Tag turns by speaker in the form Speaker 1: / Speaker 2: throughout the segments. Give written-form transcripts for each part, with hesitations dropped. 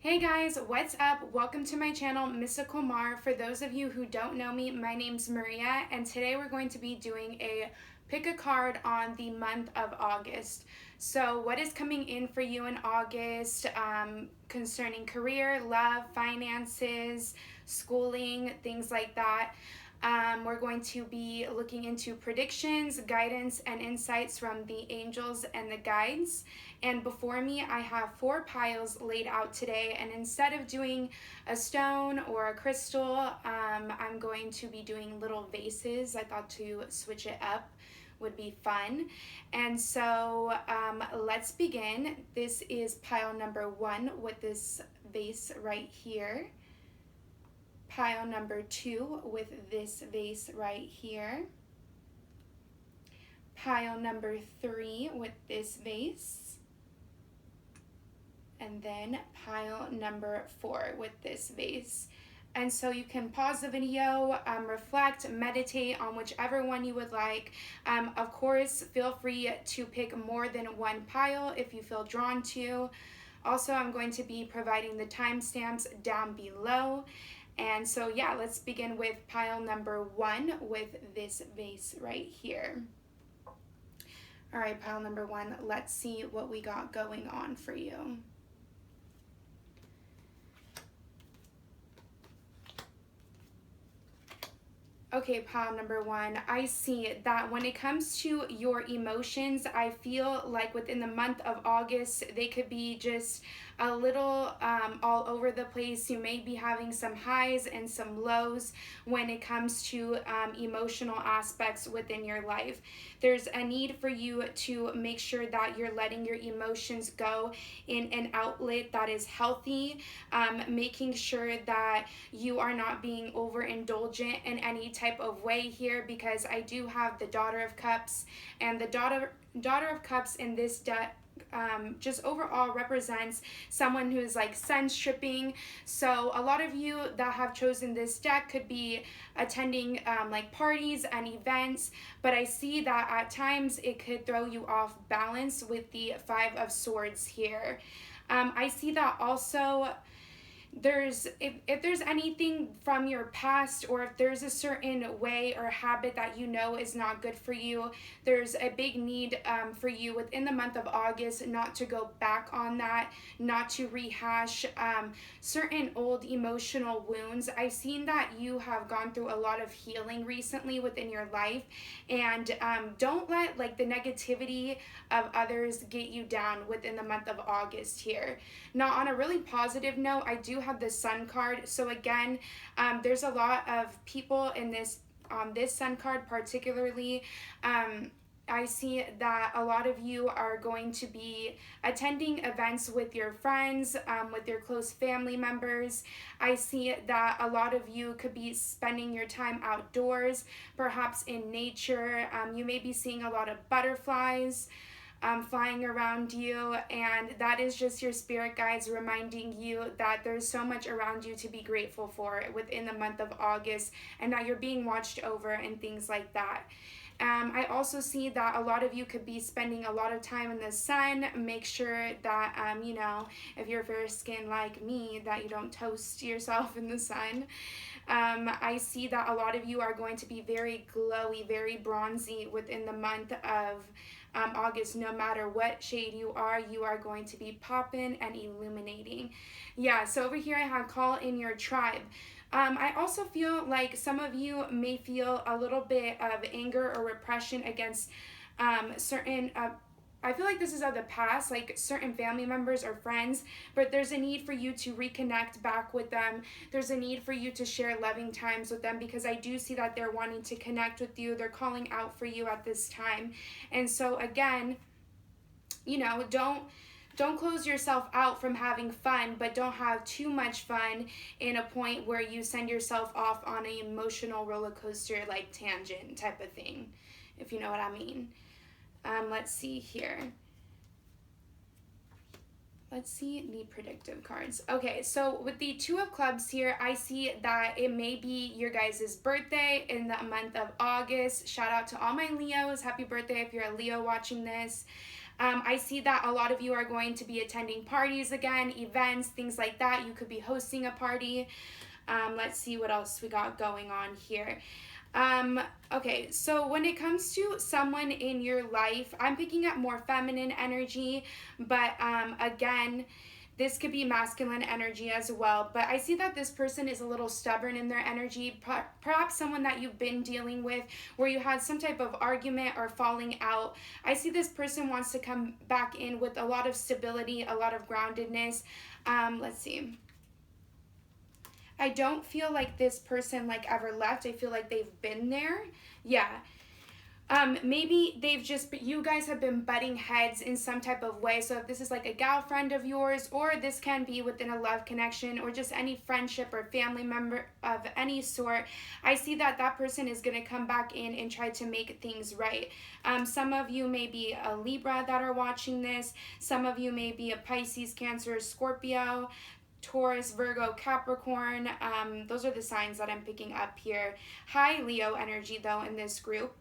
Speaker 1: Hey guys, what's up? Welcome to my channel, Mystical Mar. For those of you who don't know me, my name's Maria, and today we're going to be doing a pick a card on the month of August. So what is coming in for you in August concerning career, love, finances, schooling, things like that. We're going to be looking into predictions, guidance, and insights from the angels and the guides. And before me, I have 4 piles laid out today. And instead of doing a stone or a crystal, I'm going to be doing little vases. I thought to switch it up would be fun. And so let's begin. This is pile number 1 with this vase right here. Pile number 2 with this vase right here. Pile number 3 with this vase. And then pile number 4 with this vase. And so you can pause the video, reflect, meditate on whichever one you would like. Of course, feel free to pick more than one pile if you feel drawn to. Also, I'm going to be providing the timestamps down below. And so yeah, let's begin with pile number 1 with this vase right here. All right, pile number 1, let's see what we got going on for you. Okay, pile number 1, I see that when it comes to your emotions, I feel like within the month of August, they could be just a little all over the place. You may be having some highs and some lows when it comes to emotional aspects within your life. There's a need for you to make sure that you're letting your emotions go in an outlet that is healthy, making sure that you are not being overindulgent in any type of way here, because I do have the Daughter of Cups, and the Daughter of Cups in this deck just overall represents someone who's like sun stripping. So a lot of you that have chosen this deck could be attending like parties and events, but I see that at times it could throw you off balance with the 5 of Swords here. I see that also if there's anything from your past, or if there's a certain way or habit that you know is not good for you, there's a big need for you within the month of August not to go back on that, not to rehash certain old emotional wounds. I've seen that you have gone through a lot of healing recently within your life, and don't let like the negativity of others get you down within the month of August here. Now, on a really positive note, I do have the Sun card. So again, there's a lot of people in this Sun card particularly. I see that a lot of you are going to be attending events with your friends, with your close family members. I see that a lot of you could be spending your time outdoors, perhaps in nature. You may be seeing a lot of butterflies flying around you, and that is just your spirit guides reminding you that there's so much around you to be grateful for within the month of August, and that you're being watched over and things like that. I also see that a lot of you could be spending a lot of time in the sun. Make sure that, you know, if you're fair skinned like me, that you don't toast yourself in the sun. I see that a lot of you are going to be very glowy, very bronzy within the month of August. No matter what shade you are going to be popping and illuminating. Yeah, so over here I have call in your tribe. I also feel like some of you may feel a little bit of anger or repression against certain I feel like this is of the past, like certain family members or friends, but there's a need for you to reconnect back with them. There's a need for you to share loving times with them, because I do see that they're wanting to connect with you. They're calling out for you at this time. And so again, you know, don't close yourself out from having fun, but don't have too much fun in a point where you send yourself off on an emotional roller coaster like tangent type of thing, if you know what I mean. Let's see here. Let's see the predictive cards. Okay, so with the 2 of Clubs here, I see that it may be your guys' birthday in the month of August. Shout out to all my Leos. Happy birthday if you're a Leo watching this. I see that a lot of you are going to be attending parties again, events, things like that. You could be hosting a party. Let's see what else we got going on here. Um, okay, so when it comes to someone in your life, I'm picking up more feminine energy, but again, this could be masculine energy as well. But I see that this person is a little stubborn in their energy. Perhaps someone that you've been dealing with where you had some type of argument or falling out. I see this person wants to come back in with a lot of stability, a lot of groundedness. Let's see. I don't feel like this person like ever left. I feel like they've been there. Yeah. Maybe they've just, you guys have been butting heads in some type of way. So if this is like a gal friend of yours, or this can be within a love connection, or just any friendship or family member of any sort, I see that that person is going to come back in and try to make things right. Some of you may be a Libra that are watching this. Some of you may be a Pisces, Cancer, Scorpio, Taurus, Virgo, Capricorn. Those are the signs that I'm picking up here. High Leo energy though in this group.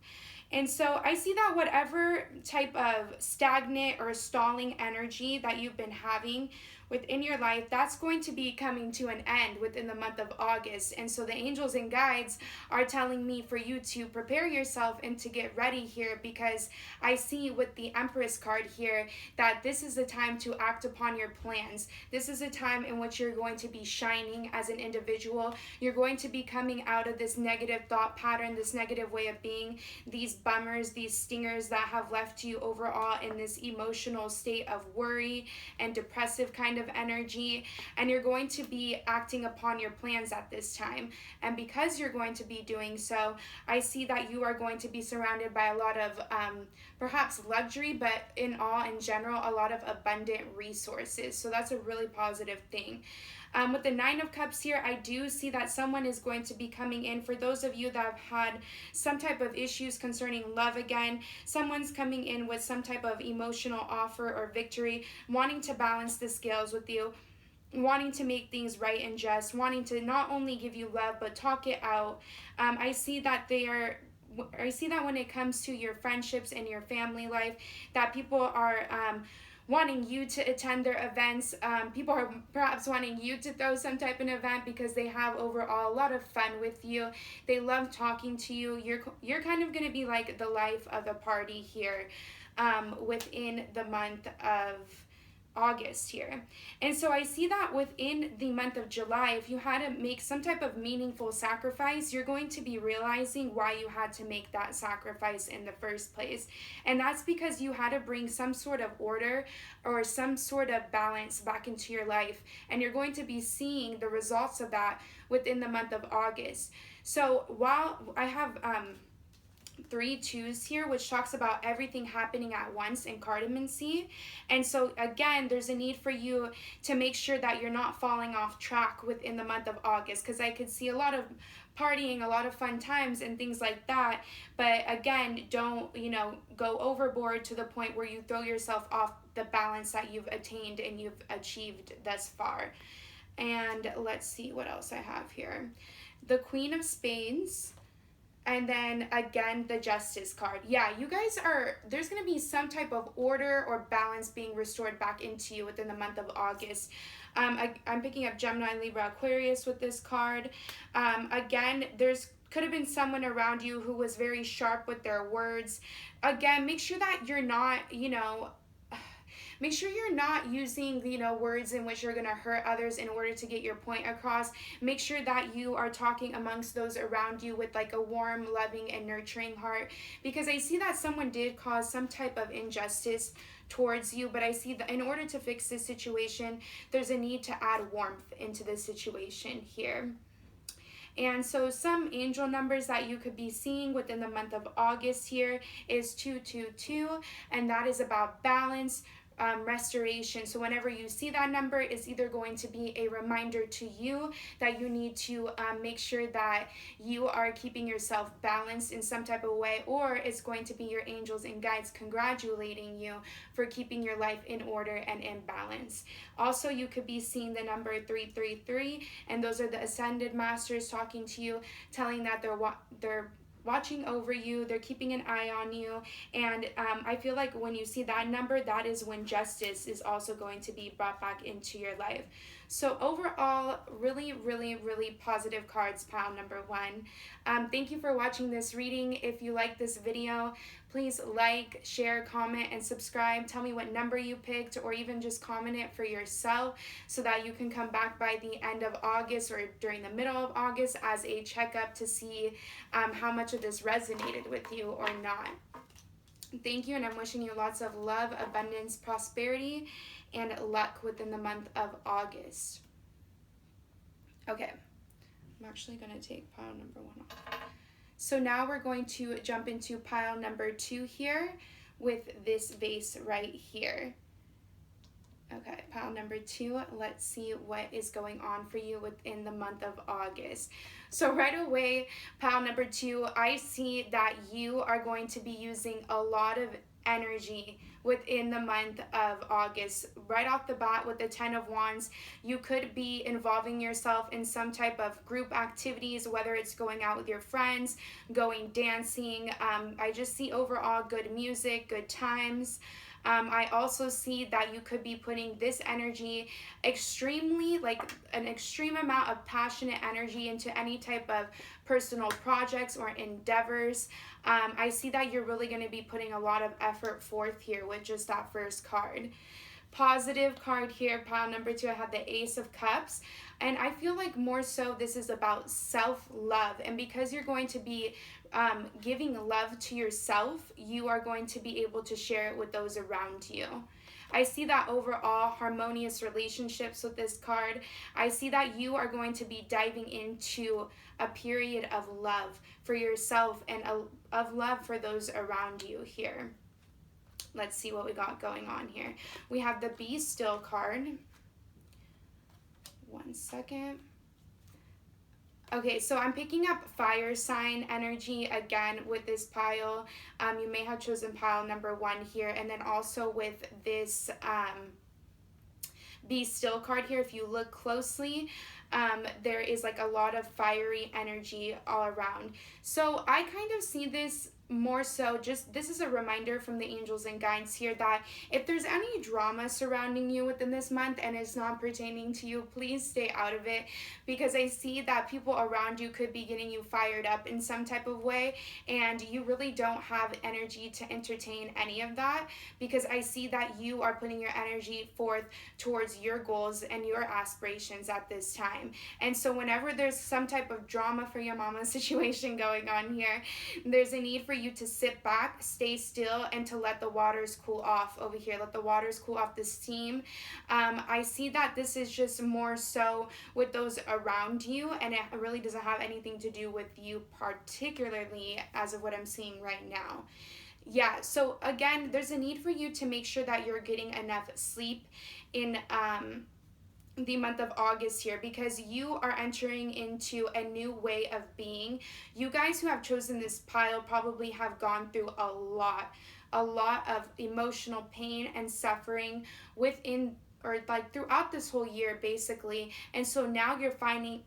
Speaker 1: And so I see that whatever type of stagnant or stalling energy that you've been having within your life, that's going to be coming to an end within the month of August. And so the angels and guides are telling me for you to prepare yourself and to get ready here, because I see with the Empress card here that this is the time to act upon your plans. This is a time in which you're going to be shining as an individual. You're going to be coming out of this negative thought pattern, this negative way of being, these bummers, these stingers that have left you overall in this emotional state of worry and depressive kind of energy. And you're going to be acting upon your plans at this time. And because you're going to be doing so, I see that you are going to be surrounded by a lot of perhaps luxury, but in general, a lot of abundant resources. So that's a really positive thing. With the Nine of Cups here, I do see that someone is going to be coming in. For those of you that have had some type of issues concerning love again, someone's coming in with some type of emotional offer or victory, wanting to balance the scales with you, wanting to make things right and just, wanting to not only give you love, but talk it out. I see that when it comes to your friendships and your family life, that people are wanting you to attend their events. People are perhaps wanting you to throw some type of event because they have overall a lot of fun with you. They love talking to you. You're kind of going to be like the life of the party here within the month of August here. And so I see that within the month of July, if you had to make some type of meaningful sacrifice, you're going to be realizing why you had to make that sacrifice in the first place. And that's because you had to bring some sort of order or some sort of balance back into your life. And you're going to be seeing the results of that within the month of August. So while I have 3 twos here, which talks about everything happening at once in cardamancy. And so again, there's a need for you to make sure that you're not falling off track within the month of August, because I could see a lot of partying, a lot of fun times and things like that. But again, don't, go overboard to the point where you throw yourself off the balance that you've attained and you've achieved thus far. And let's see what else I have here. The Queen of Spades. And then again, the Justice card. Yeah, you guys there's going to be some type of order or balance being restored back into you within the month of August. I'm picking up Gemini, Libra, Aquarius with this card. Again, could have been someone around you who was very sharp with their words. Again, make sure that you're not, make sure you're not using, words in which you're going to hurt others in order to get your point across. Make sure that you are talking amongst those around you with like a warm, loving, and nurturing heart. Because I see that someone did cause some type of injustice towards you, but I see that in order to fix this situation, there's a need to add warmth into this situation here. And so some angel numbers that you could be seeing within the month of August here is 222, and that is about balance, restoration. So whenever you see that number, it's either going to be a reminder to you that you need to make sure that you are keeping yourself balanced in some type of way, or it's going to be your angels and guides congratulating you for keeping your life in order and in balance. Also, you could be seeing the number 333, and those are the ascended masters talking to you, telling that they're watching over you, they're keeping an eye on you, and I feel like when you see that number, that is when justice is also going to be brought back into your life. So overall, really, really, really positive cards, pile number one. Thank you for watching this reading. If you like this video, please like, share, comment, and subscribe. Tell me what number you picked, or even just comment it for yourself so that you can come back by the end of August or during the middle of August as a checkup to see how much of this resonated with you or not. Thank you, and I'm wishing you lots of love, abundance, prosperity, and luck within the month of August. Okay, I'm actually going to take pile number one off. So now we're going to jump into pile number two here with this vase right here. Okay, pile number two, let's see what is going on for you within the month of August. So right away, pile number two, I see that you are going to be using a lot of energy within the month of August. Right off the bat with the 10 of Wands, you could be involving yourself in some type of group activities, whether it's going out with your friends, going dancing. I just see overall good music, good times. I also see that you could be putting this energy extremely, like an extreme amount of passionate energy into any type of personal projects or endeavors. I see that you're really going to be putting a lot of effort forth here with just that first card. Positive card here, pile number two, I have the Ace of Cups. And I feel like more so this is about self-love. And because you're going to be giving love to yourself, you are going to be able to share it with those around you. I see that overall harmonious relationships with this card. I see that you are going to be diving into a period of love for yourself and of love for those around you here. Let's see what we got going on here. We have the Be Still card. One second. Okay, so I'm picking up fire sign energy again with this pile. You may have chosen pile number one here, and then also with this Be Still card here. If you look closely, there is like a lot of fiery energy all around. So I kind of see this more so just, this is a reminder from the angels and guides here that if there's any drama surrounding you within this month and it's not pertaining to you, please stay out of it, because I see that people around you could be getting you fired up in some type of way, and you really don't have energy to entertain any of that, because I see that you are putting your energy forth towards your goals and your aspirations at this time. And so whenever there's some type of drama for your mama situation going on here, there's a need for you to sit back, stay still, and to let the waters cool off over here. Let the waters cool off the steam. I see that this is just more so with those around you, and it really doesn't have anything to do with you particularly as of what I'm seeing right now. Yeah, so again, there's a need for you to make sure that you're getting enough sleep in the month of August here, because you are entering into a new way of being. You guys who have chosen this pile probably have gone through a lot of emotional pain and suffering within, or like throughout this whole year basically, and so now you're finally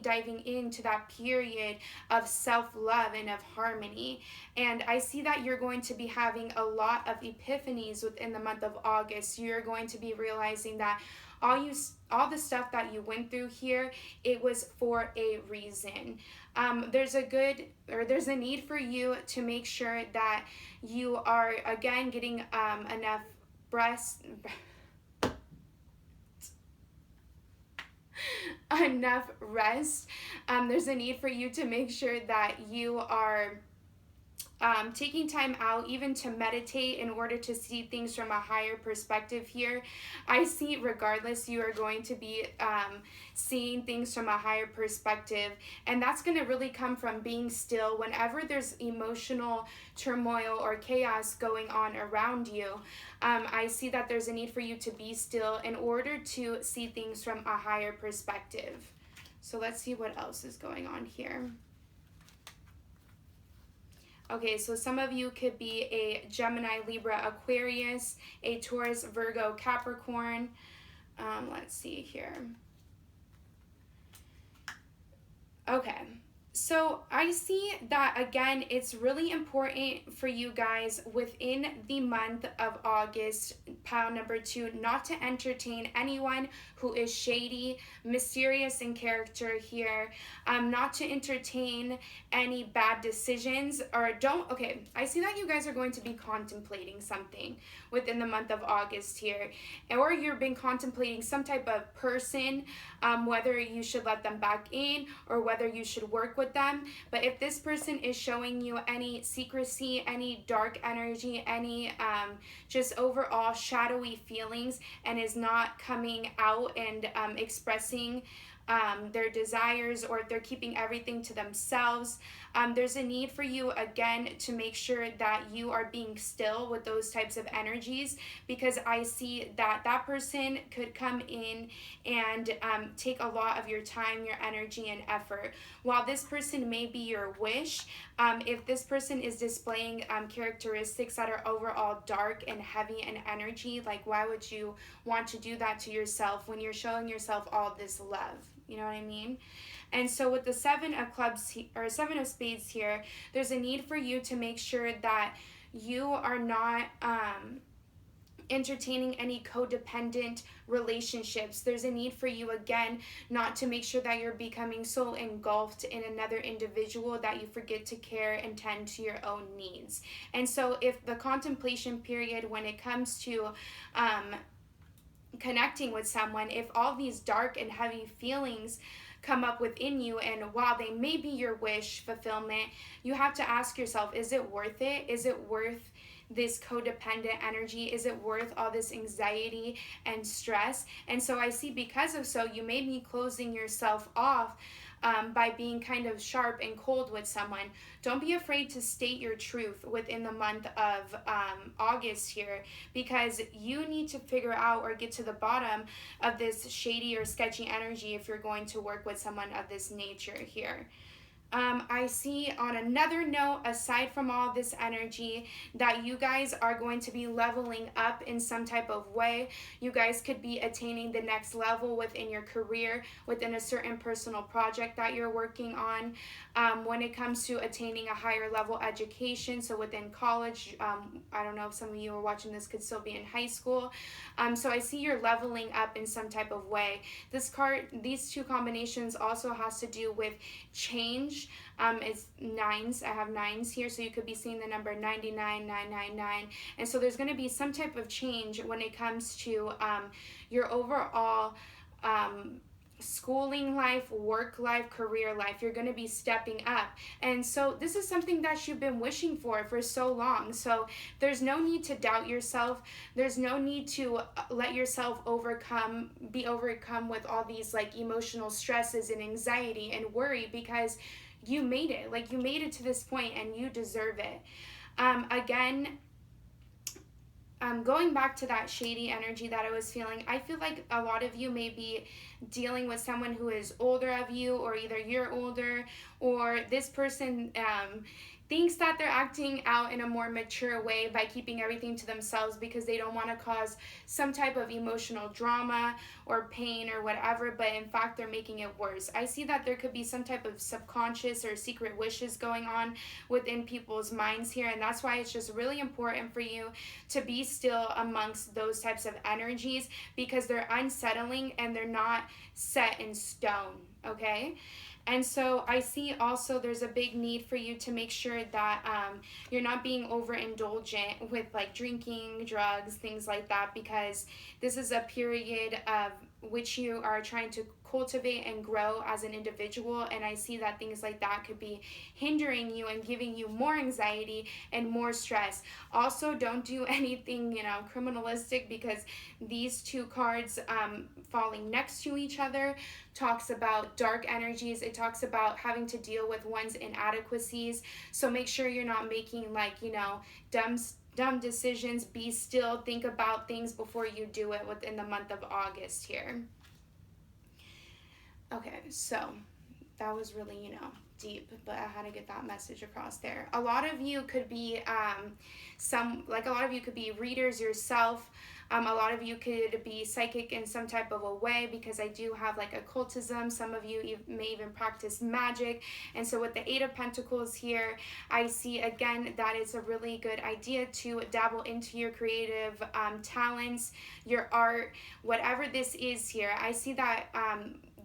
Speaker 1: diving into that period of self-love and of harmony. And I see that you're going to be having a lot of epiphanies within the month of August. You're going to be realizing that all the stuff that you went through here, it was for a reason. There's a need for you to make sure that you are again getting enough enough rest. There's a need for you to make sure that you are taking time out even to meditate in order to see things from a higher perspective here. I see regardless you are going to be seeing things from a higher perspective, and that's going to really come from being still whenever there's emotional turmoil or chaos going on around you. I see that there's a need for you to be still in order to see things from a higher perspective. So let's see what else is going on here. Okay, so some of you could be a Gemini, Libra, Aquarius, a Taurus, Virgo, Capricorn. Let's see here. Okay, So I see that again, it's really important for you guys within the month of August, pile number 2, not to entertain anyone who is shady, mysterious in character here, not to entertain any bad decisions or don't. Okay, I see that you guys are going to be contemplating something within the month of August here, or you've been contemplating some type of person, whether you should let them back in or whether you should work with them. But if this person is showing you any secrecy, any dark energy, any just overall shadowy feelings, and is not coming out and expressing their desires, or if they're keeping everything to themselves, there's a need for you again to make sure that you are being still with those types of energies, because I see that that person could come in and take a lot of your time, your energy, and effort. While this person may be your wish, if this person is displaying characteristics that are overall dark and heavy in energy, like why would you want to do that to yourself when you're showing yourself all this love? You know what I mean? And so with the 7 of clubs or 7 of spades here, there's a need for you to make sure that you are not entertaining any codependent relationships. There's a need for you again not to make sure that you're becoming so engulfed in another individual that you forget to care and tend to your own needs. And so if the contemplation period, when it comes to connecting with someone, if all these dark and heavy feelings come up within you, and while they may be your wish fulfillment, you have to ask yourself, is it worth it? Is it worth this codependent energy? Is it worth all this anxiety and stress? And so I see, because of so, you may be closing yourself off by being kind of sharp and cold with someone. Don't be afraid to state your truth within the month of August here, because you need to figure out or get to the bottom of this shady or sketchy energy if you're going to work with someone of this nature here. I see, on another note, aside from all this energy, that you guys are going to be leveling up in some type of way. You guys could be attaining the next level within your career, within a certain personal project that you're working on. When it comes to attaining a higher level education, so within college, I don't know if some of you are watching this could still be in high school. So I see you're leveling up in some type of way. This card, these 2 combinations also has to do with change. It's 9s. I have 9s here, so you could be seeing the number 99, 999. And so there's going to be some type of change when it comes to your overall schooling life, work life, career life. You're going to be stepping up. And so this is something that you've been wishing for so long. So there's no need to doubt yourself. There's no need to let yourself be overcome with all these like emotional stresses and anxiety and worry, because you made it. Like, you made it to this point and you deserve it. Again, going back to that shady energy that I was feeling, I feel like a lot of you may be dealing with someone who is older of you, or either you're older, or this person thinks that they're acting out in a more mature way by keeping everything to themselves because they don't want to cause some type of emotional drama or pain or whatever, but in fact they're making it worse. I see that there could be some type of subconscious or secret wishes going on within people's minds here, and that's why it's just really important for you to be still amongst those types of energies, because they're unsettling and they're not set in stone, okay? And so I see also there's a big need for you to make sure that you're not being overindulgent with like drinking, drugs, things like that, because this is a period of which you are trying to cultivate and grow as an individual, and I see that things like that could be hindering you and giving you more anxiety and more stress. Also, don't do anything criminalistic, because these 2 cards falling next to each other talks about dark energies. It talks about having to deal with one's inadequacies. So make sure you're not making like dumb decisions. Be still, think about things before you do it within the month of August here. Okay, so that was really, deep, but I had to get that message across there. A lot of you could be a lot of you could be readers yourself. A lot of you could be psychic in some type of a way, because I do have like occultism. Some of you may even practice magic. And so with the Eight of Pentacles here, I see again that it's a really good idea to dabble into your creative talents, your art, whatever this is here. I see that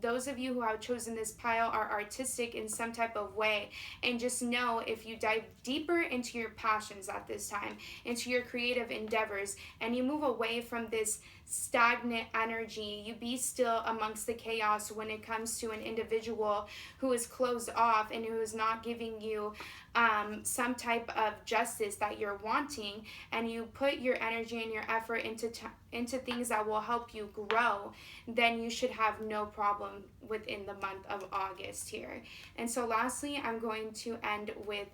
Speaker 1: those of you who have chosen this pile are artistic in some type of way. And just know, if you dive deeper into your passions at this time, into your creative endeavors, and you move away from this stagnant energy, you be still amongst the chaos when it comes to an individual who is closed off and who is not giving you some type of justice that you're wanting, and you put your energy and your effort into things that will help you grow, then you should have no problem within the month of August here. And so lastly, I'm going to end with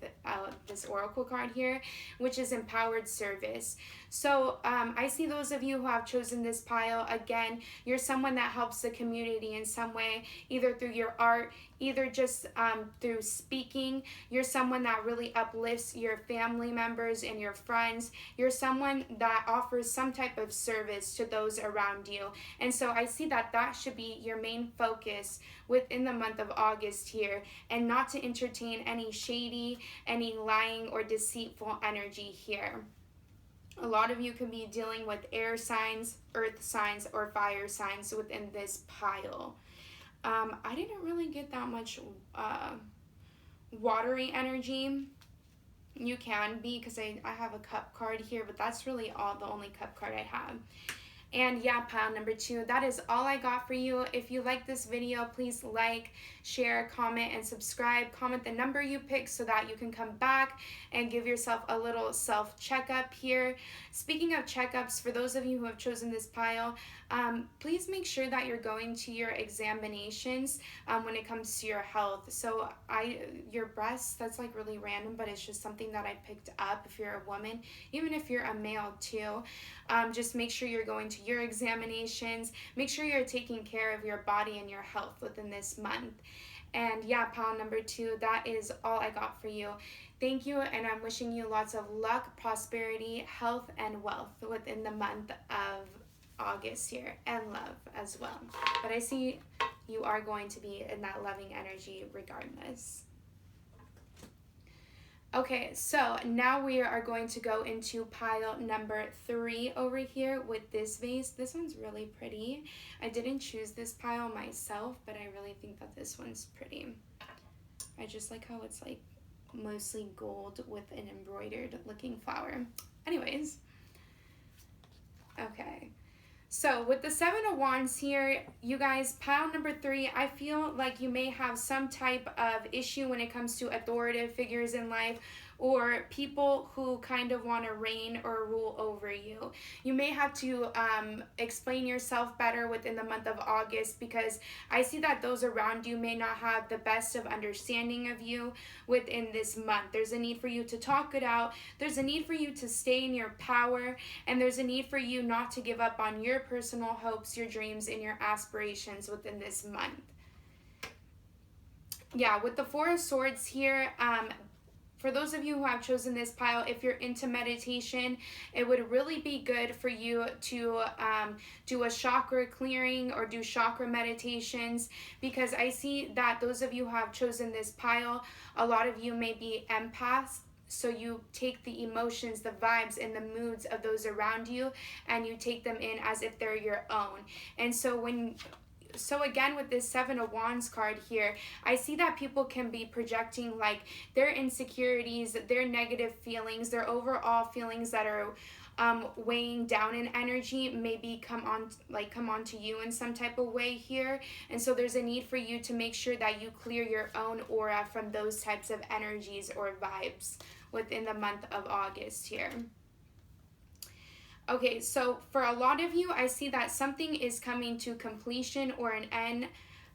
Speaker 1: this oracle card here, which is empowered service. So I see those of you who have chosen this pile, again, you're someone that helps the community in some way, either through your art, either just through speaking. You're someone that really uplifts your family members and your friends. You're someone that offers some type of service to those around you. And so I see that that should be your main focus within the month of August here, and not to entertain any shady, any lying or deceitful energy here. A lot of you can be dealing with air signs, earth signs, or fire signs within this pile. I didn't really get that much watery energy. You can be, because I have a cup card here, but that's really the only cup card I have. And yeah, pile number 2, that is all I got for you. If you like this video, please like, share, comment, and subscribe. Comment the number you pick so that you can come back and give yourself a little self-checkup here. Speaking of checkups, for those of you who have chosen this pile, please make sure that you're going to your examinations when it comes to your health. So your breasts, that's like really random, but it's just something that I picked up. If you're a woman, even if you're a male too, just make sure you're going to your examinations. Make sure you're taking care of your body and your health within this month. And yeah, pile number 2, that is all I got for you. Thank you, and I'm wishing you lots of luck, prosperity, health, and wealth within the month of August here, and love as well. But I see you are going to be in that loving energy regardless. Okay, so now we are going to go into pile number 3 over here with this vase. This one's really pretty. I didn't choose this pile myself, but I really think that this one's pretty. I just like how it's like mostly gold with an embroidered looking flower. Anyways, okay. So with the 7 of Wands here, you guys, pile number 3, I feel like you may have some type of issue when it comes to authoritative figures in life, or people who kind of want to reign or rule over you. You may have to explain yourself better within the month of August, because I see that those around you may not have the best of understanding of you within this month. There's a need for you to talk it out. There's a need for you to stay in your power, and there's a need for you not to give up on your personal hopes, your dreams, and your aspirations within this month. Yeah, with the 4 of Swords here, for those of you who have chosen this pile, if you're into meditation, it would really be good for you to do a chakra clearing or do chakra meditations, because I see that those of you who have chosen this pile, a lot of you may be empaths. So you take the emotions, the vibes, and the moods of those around you, and you take them in as if they're your own. And so again, with this 7 of Wands card here, I see that people can be projecting like their insecurities, their negative feelings, their overall feelings that are weighing down in energy, maybe come on to you in some type of way here. And so there's a need for you to make sure that you clear your own aura from those types of energies or vibes within the month of August here. Okay, so for a lot of you, I see that something is coming to completion or an end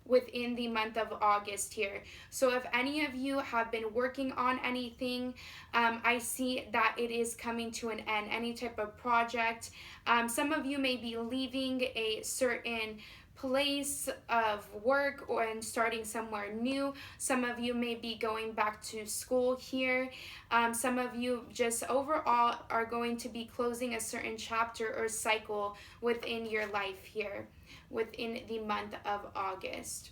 Speaker 1: within the month of August here. So if any of you have been working on anything, I see that it is coming to an end, any type of project. Some of you may be leaving a certain place of work or and starting somewhere new. Some of you may be going back to school here. Some of you just overall are going to be closing a certain chapter or cycle within your life here within the month of August.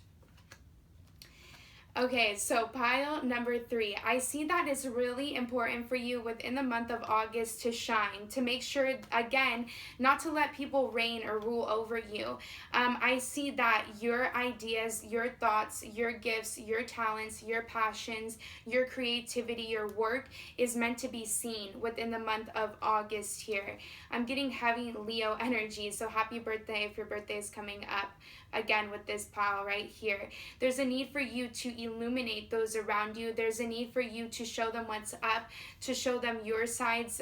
Speaker 1: Okay, so pile number 3. I see that it's really important for you within the month of August to shine, to make sure, again, not to let people reign or rule over you. I see that your ideas, your thoughts, your gifts, your talents, your passions, your creativity, your work is meant to be seen within the month of August here. I'm getting heavy Leo energy, so happy birthday if your birthday is coming up. Again, with this pile right here, there's a need for you to illuminate those around you. There's a need for you to show them what's up, to show them your sides,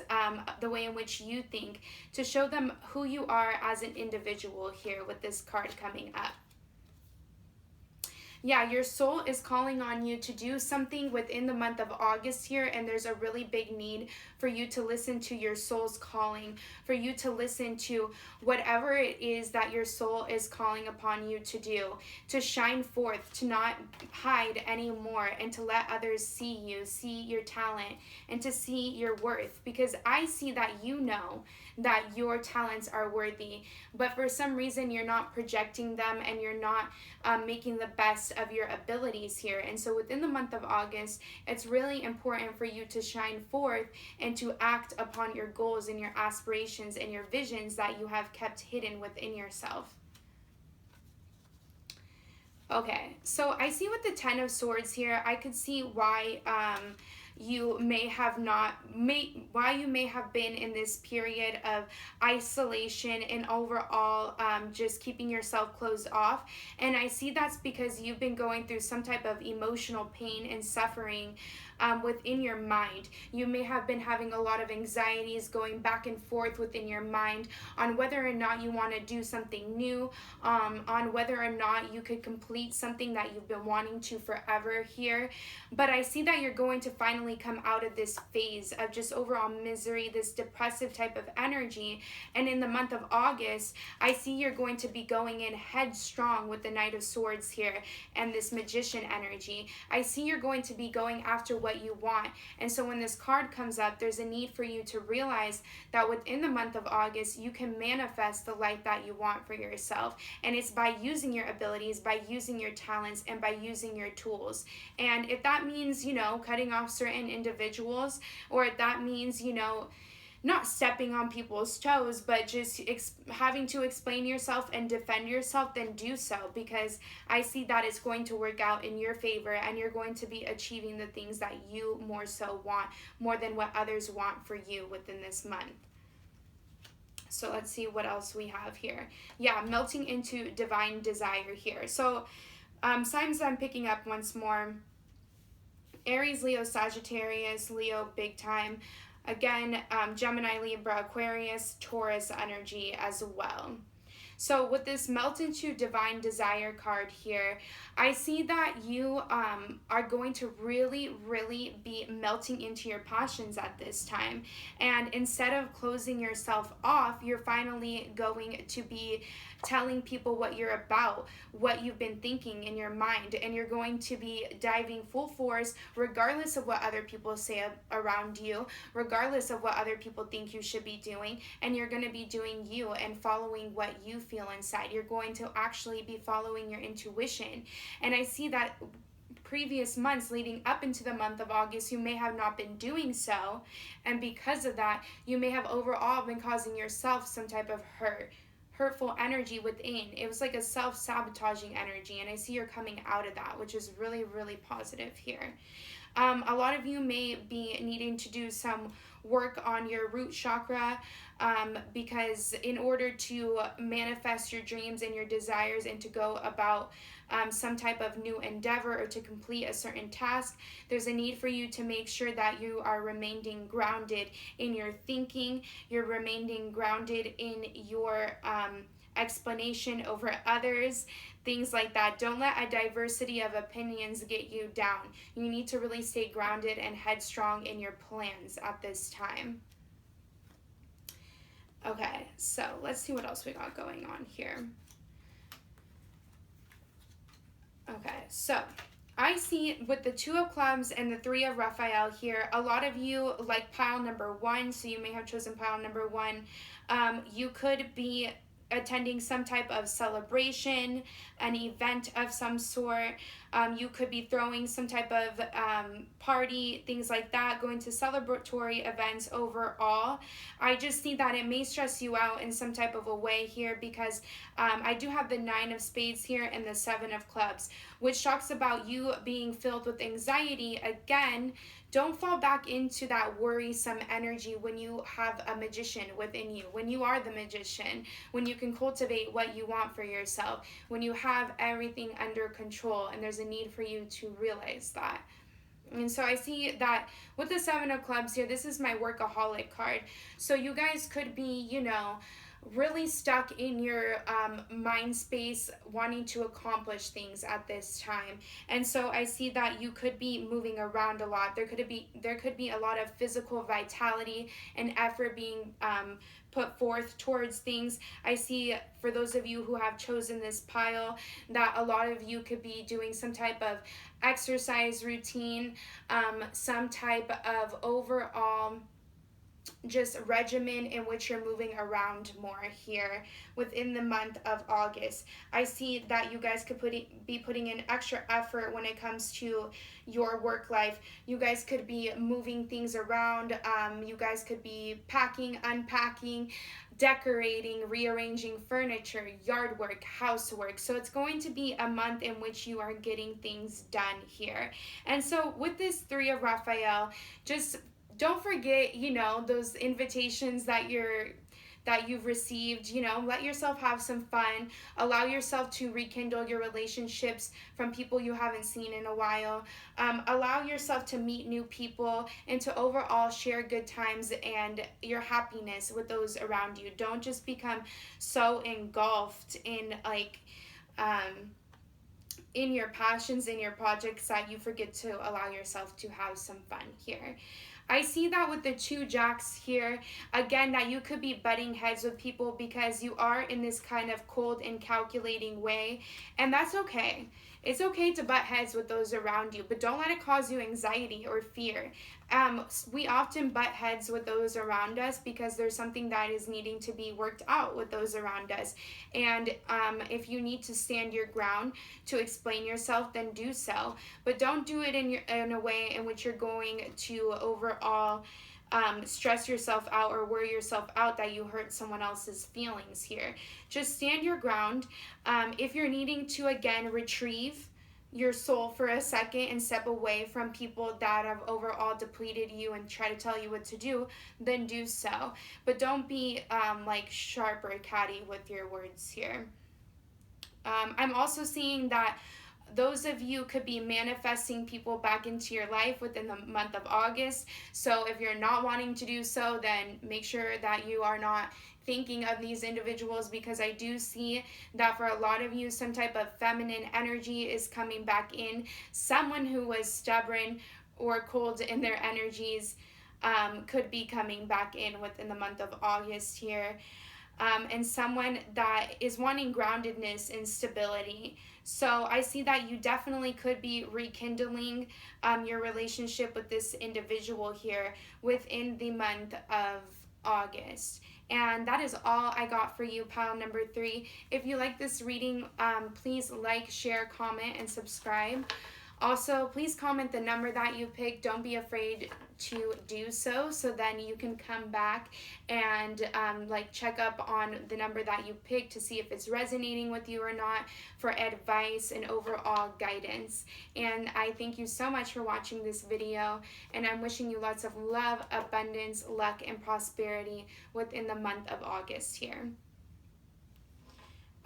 Speaker 1: the way in which you think, to show them who you are as an individual here with this card coming up. Yeah, your soul is calling on you to do something within the month of August here, and there's a really big need for you to listen to your soul's calling, for you to listen to whatever it is that your soul is calling upon you to do, to shine forth, to not hide anymore, and to let others see you, see your talent, and to see your worth, because I see that you know that your talents are worthy, but for some reason you're not projecting them and you're not making the best of your abilities here. And so within the month of August, it's really important for you to shine forth and to act upon your goals and your aspirations and your visions that you have kept hidden within yourself. Okay, so I see with the Ten of Swords here, I could see why you may have been in this period of isolation and overall just keeping yourself closed off. And I see that's because you've been going through some type of emotional pain and suffering within your mind. You may have been having a lot of anxieties going back and forth within your mind on whether or not you want to do something new, on whether or not you could complete something that you've been wanting to forever here. But I see that you're going to finally come out of this phase of just overall misery, this depressive type of energy. And in the month of August, I see you're going to be going in headstrong with the Knight of Swords here and this Magician energy. I see you're going to be going after what you want. And so when this card comes up, there's a need for you to realize that within the month of August, you can manifest the life that you want for yourself. And it's by using your abilities, by using your talents, and by using your tools. And if that means, cutting off certain individuals, or if that means, not stepping on people's toes, but just having to explain yourself and defend yourself, then do so, because I see that it's going to work out in your favor and you're going to be achieving the things that you more so want, more than what others want for you within this month. So let's see what else we have here. Yeah, melting into divine desire here. So signs I'm picking up once more: Aries, Leo, Sagittarius, Leo big time. Again, Gemini, Libra, Aquarius, Taurus energy as well. So with this melt into divine desire card here, I see that you are going to really, really be melting into your passions at this time. And instead of closing yourself off, you're finally going to be telling people what you're about, what you've been thinking in your mind, and you're going to be diving full force regardless of what other people say around you, regardless of what other people think you should be doing, and you're going to be doing you and following what you feel inside. You're going to actually be following your intuition. And I see that previous months leading up into the month of August, you may have not been doing so, and because of that, you may have overall been causing yourself some type of hurtful energy within. It was like a self-sabotaging energy, and I see you're coming out of that, which is really, really positive here. A lot of you may be needing to do some work on your root chakra, because in order to manifest your dreams and your desires and to go about some type of new endeavor or to complete a certain task, there's a need for you to make sure that you are remaining grounded in your thinking, you're remaining grounded in your explanation over others, things like that. Don't let a diversity of opinions get you down. You need to really stay grounded and headstrong in your plans at this time. Okay, so let's see what else we got going on here. So I see with the Two of Clubs and the Three of Raphael here, a lot of you like pile number one, so you may have chosen pile number one. You could be attending some type of celebration, an event of some sort. You could be throwing some type of party, things like that, going to celebratory events overall. I just see that it may stress you out in some type of a way here because I do have the Nine of Spades here and the Seven of Clubs, which talks about you being filled with anxiety. Again, don't fall back into that worrisome energy when you have a magician within you, when you are the magician, when you can cultivate what you want for yourself, when you have everything under control, and there's a need for you to realize that. And so I see that with the Seven of Clubs here, this is my workaholic card. So you guys could be, really stuck in your mind space wanting to accomplish things at this time. And so I see that you could be moving around a lot. There could be a lot of physical vitality and effort being put forth towards things. I see for those of you who have chosen this pile that a lot of you could be doing some type of exercise routine, some type of overall just regimen in which you're moving around more here within the month of August. I see that you guys could be putting in extra effort when it comes to your work life. You guys could be moving things around. You guys could be packing, unpacking, decorating, rearranging furniture, yard work, housework. So it's going to be a month in which you are getting things done here. And so with this Three of Raphael, just don't forget, those invitations that you've received. Let yourself have some fun. Allow yourself to rekindle your relationships from people you haven't seen in a while. Allow yourself to meet new people and to overall share good times and your happiness with those around you. Don't just become so engulfed in in your passions, in your projects, that you forget to allow yourself to have some fun here. I see that with the two jacks here, again, that you could be butting heads with people because you are in this kind of cold and calculating way, and that's okay. It's okay to butt heads with those around you, but don't let it cause you anxiety or fear. We often butt heads with those around us because there's something that is needing to be worked out with those around us. And if you need to stand your ground to explain yourself, then do so. But don't do it in a way in which you're going to overall stress yourself out or worry yourself out that you hurt someone else's feelings here. Just stand your ground. If you're needing to, again, retrieve your soul for a second and step away from people that have overall depleted you and try to tell you what to do, then do so. But don't be sharp or catty with your words here. I'm also seeing that those of you could be manifesting people back into your life within the month of August. So if you're not wanting to do so, then make sure that you are not thinking of these individuals, because I do see that for a lot of you, some type of feminine energy is coming back in. Someone who was stubborn or cold in their energies could be coming back in within the month of August here. And someone that is wanting groundedness and stability. So I see that you definitely could be rekindling your relationship with this individual here within the month of August. And that is all I got for you, pile number 3. If you like this reading, please like, share, comment, and subscribe. Also, please comment the number that you picked. Don't be afraid to do so then you can come back and check up on the number that you picked to see if it's resonating with you or not, for advice and overall guidance. And I thank you so much for watching this video, and I'm wishing you lots of love, abundance, luck, and prosperity within the month of August here.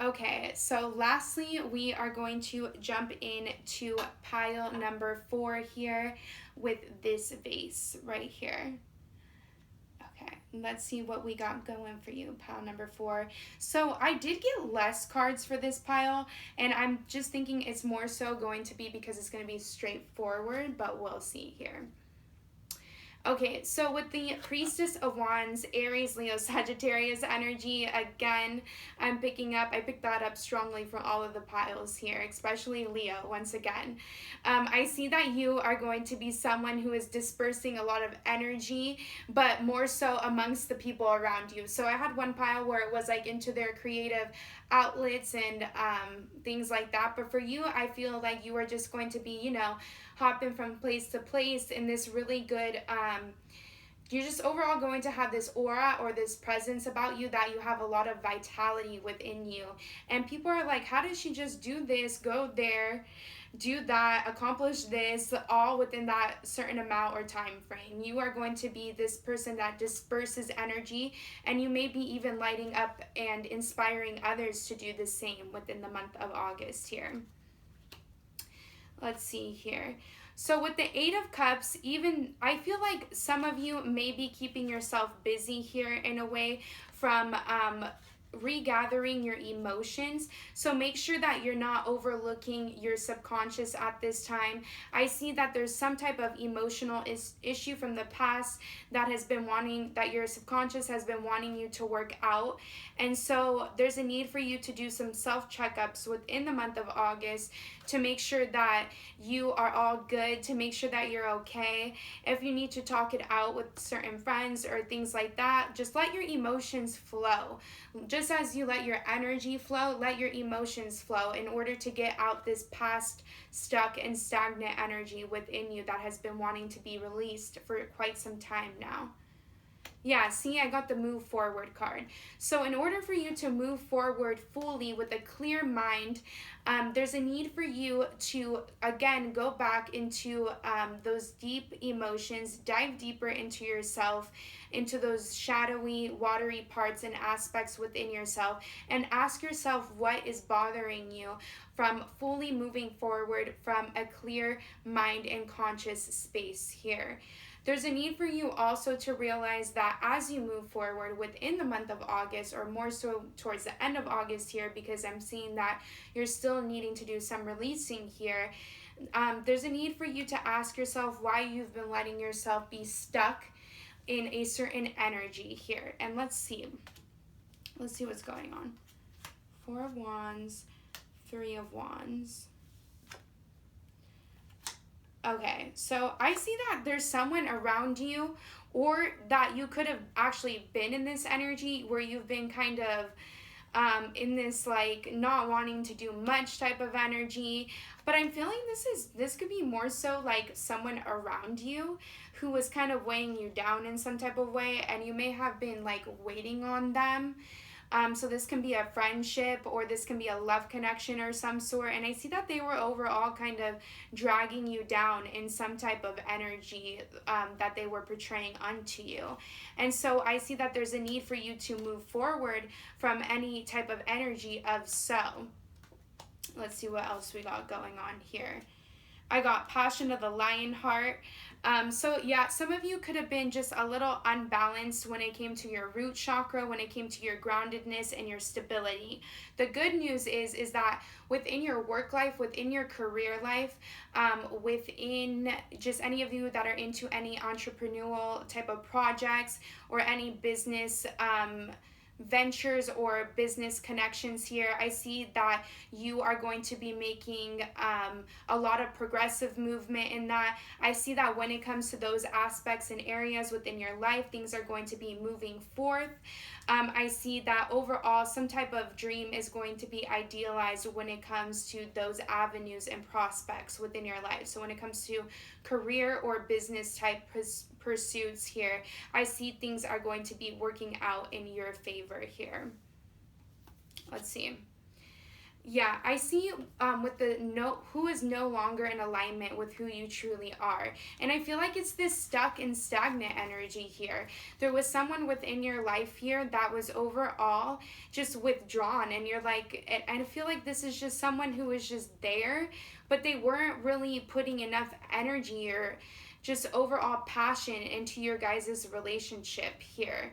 Speaker 1: Okay, so lastly, we are going to jump into pile number 4 here with this vase right here. Okay, let's see what we got going for you, pile number 4. So I did get less cards for this pile, and I'm just thinking it's more so going to be because it's going to be straightforward, but we'll see here. Okay, so with the Priestess of Wands, Aries, Leo, Sagittarius energy, again, I picked that up strongly from all of the piles here, especially Leo, once again. I see that you are going to be someone who is dispersing a lot of energy, but more so amongst the people around you. So I had one pile where it was like into their creative outlets and things like that. But for you, I feel like you are just going to be, hopping from place to place in this really good you're just overall going to have this aura or this presence about you that you have a lot of vitality within you. And people are like, how does she just do this, go there, do that, accomplish this, all within that certain amount or time frame? You are going to be this person that disperses energy, and you may be even lighting up and inspiring others to do the same within the month of August here. Let's see here. So with the Eight of Cups, even I feel like some of you may be keeping yourself busy here in a way from regathering your emotions. So make sure that you're not overlooking your subconscious at this time. I see that there's some type of emotional issue from the past that your subconscious has been wanting you to work out. And so there's a need for you to do some self checkups within the month of August to make sure that you are all good, to make sure that you're okay. If you need to talk it out with certain friends or things like that, just let your emotions flow. Just as you let your energy flow, let your emotions flow in order to get out this past stuck and stagnant energy within you that has been wanting to be released for quite some time now. Yeah, see, I got the move forward card. So in order for you to move forward fully with a clear mind, there's a need for you to, again, go back into those deep emotions, dive deeper into yourself, into those shadowy, watery parts and aspects within yourself, and ask yourself what is bothering you from fully moving forward from a clear mind and conscious space here. There's a need for you also to realize that as you move forward within the month of August, or more so towards the end of August here, because I'm seeing that you're still needing to do some releasing here, there's a need for you to ask yourself why you've been letting yourself be stuck in a certain energy here. And let's see what's going on. Four of Wands, Three of Wands. Okay, so I see that there's someone around you, or that you could have actually been in this energy where you've been kind of in this like not wanting to do much type of energy. But I'm feeling this could be more so like someone around you who was kind of weighing you down in some type of way, and you may have been like waiting on them. So this can be a friendship, or this can be a love connection or some sort. And I see that they were overall kind of dragging you down in some type of energy that they were portraying onto you. And so I see that there's a need for you to move forward from any type of energy of so. Let's see what else we got going on here. I got Passion of the Lion Heart. So yeah, some of you could have been just a little unbalanced when it came to your root chakra, when it came to your groundedness and your stability. The good news is that within your work life, within your career life, within just any of you that are into any entrepreneurial type of projects or any business ventures or business connections here, I see that you are going to be making a lot of progressive movement in that. I see that when it comes to those aspects and areas within your life, things are going to be moving forth. I see that overall some type of dream is going to be idealized when it comes to those avenues and prospects within your life. So when it comes to career or business type pursuits here, I see things are going to be working out in your favor here. Let's see. Yeah, I see with the who is no longer in alignment with who you truly are. And I feel like it's this stuck and stagnant energy here. There was someone within your life here that was overall just withdrawn, and you're like, and I feel like this is just someone who was just there, but they weren't really putting enough energy or just overall passion into your guys' relationship here.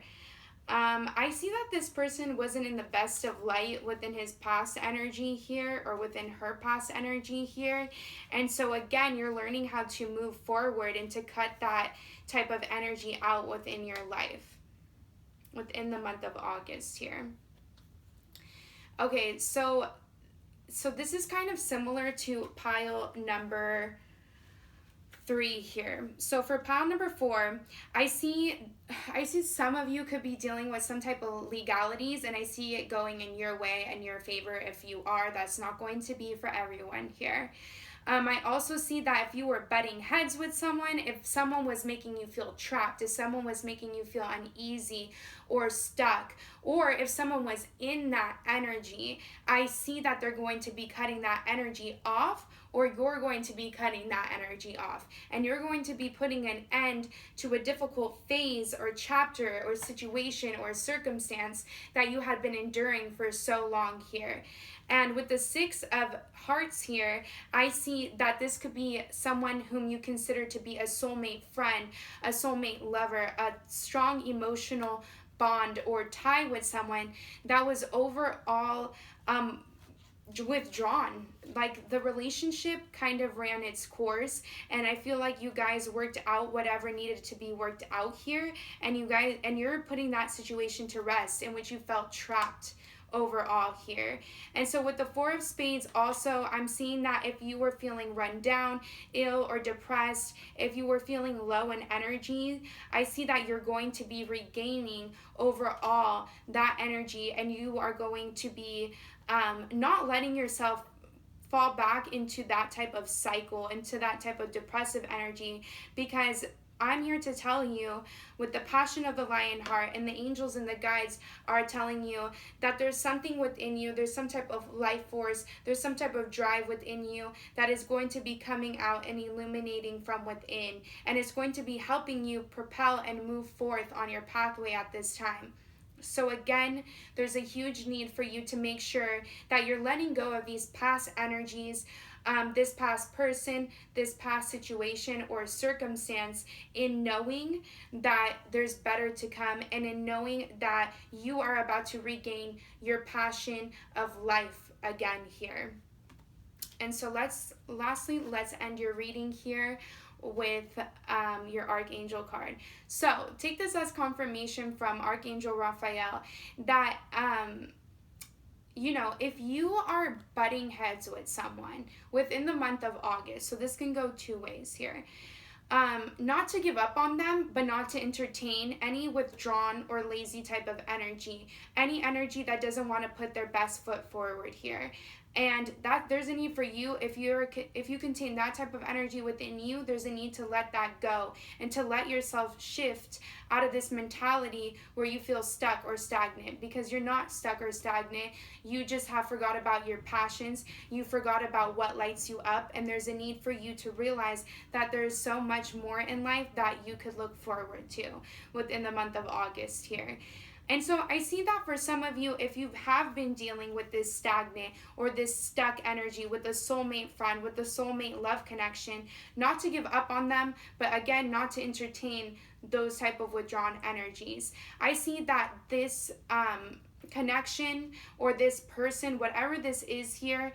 Speaker 1: I see that this person wasn't in the best of light within his past energy here, or within her past energy here. And so, again, you're learning how to move forward and to cut that type of energy out within your life within the month of August here. Okay, so this is kind of similar to pile number 3 here. So for pile number 4, I see some of you could be dealing with some type of legalities, and I see it going in your way and your favor. If you are, that's not going to be for everyone here. I also see that if you were butting heads with someone, if someone was making you feel trapped, if someone was making you feel uneasy or stuck, or if someone was in that energy, I see that they're going to be cutting that energy off, or you're going to be cutting that energy off. And you're going to be putting an end to a difficult phase or chapter or situation or circumstance that you had been enduring for so long here. And with the 6 of Hearts here, I see that this could be someone whom you consider to be a soulmate friend, a soulmate lover, a strong emotional bond or tie with someone that was overall withdrawn. Like the relationship kind of ran its course, and I feel like you guys worked out whatever needed to be worked out here, and you're putting that situation to rest in which you felt trapped overall here. And so with the 4 of Spades also, I'm seeing that if you were feeling run down, ill, or depressed, if you were feeling low in energy, I see that you're going to be regaining overall that energy, and you are going to be not letting yourself fall back into that type of cycle, into that type of depressive energy, because I'm here to tell you, with the passion of the lion heart, and the angels and the guides are telling you that there's something within you, there's some type of life force, there's some type of drive within you that is going to be coming out and illuminating from within, and it's going to be helping you propel and move forth on your pathway at this time. So again, there's a huge need for you to make sure that you're letting go of these past energies, this past person, this past situation or circumstance, in knowing that there's better to come, and in knowing that you are about to regain your passion of life again here. And so let's end your reading here with your Archangel card. So take this as confirmation from Archangel Raphael that if you are butting heads with someone within the month of August, so this can go 2 ways here. Not to give up on them, but not to entertain any withdrawn or lazy type of energy, any energy that doesn't want to put their best foot forward here. And that there's a need for you, if you contain that type of energy within you, there's a need to let that go and to let yourself shift out of this mentality where you feel stuck or stagnant, because you're not stuck or stagnant. You just have forgot about your passions, you forgot about what lights you up, and there's a need for you to realize that there's so much more in life that you could look forward to within the month of August here. And so I see that for some of you, if you have been dealing with this stagnant or this stuck energy with the soulmate friend, with the soulmate love connection, not to give up on them, but again, not to entertain those type of withdrawn energies. I see that this connection or this person, whatever this is here,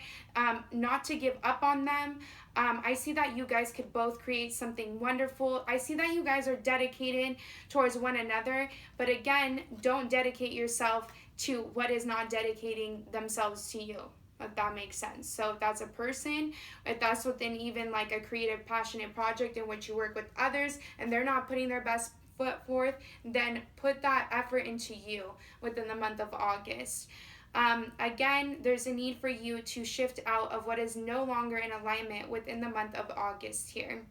Speaker 1: not to give up on them. I see that you guys could both create something wonderful. I see that you guys are dedicated towards one another, but again, don't dedicate yourself to what is not dedicating themselves to you, if that makes sense. So if that's a person, if that's within even like a creative, passionate project in which you work with others and they're not putting their best foot forth, then put that effort into you within the month of August. Again, there's a need for you to shift out of what is no longer in alignment within the month of August here.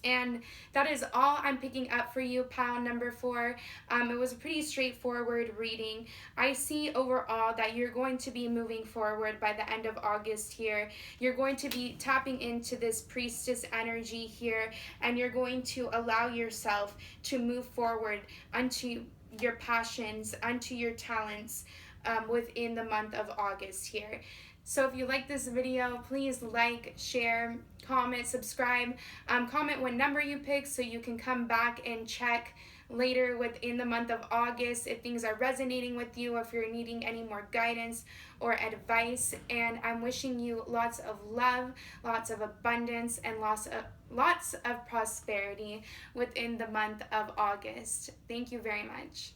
Speaker 1: And that is all I'm picking up for you, pile number 4. It was a pretty straightforward reading. I see overall that you're going to be moving forward by the end of August here. You're going to be tapping into this priestess energy here, and you're going to allow yourself to move forward unto your passions, unto your talents, within the month of August here. So if you like this video, please like, share, comment, subscribe. Comment what number you pick so you can come back and check later within the month of August if things are resonating with you, or if you're needing any more guidance or advice. And I'm wishing you lots of love, lots of abundance, and lots of prosperity within the month of August. Thank you very much.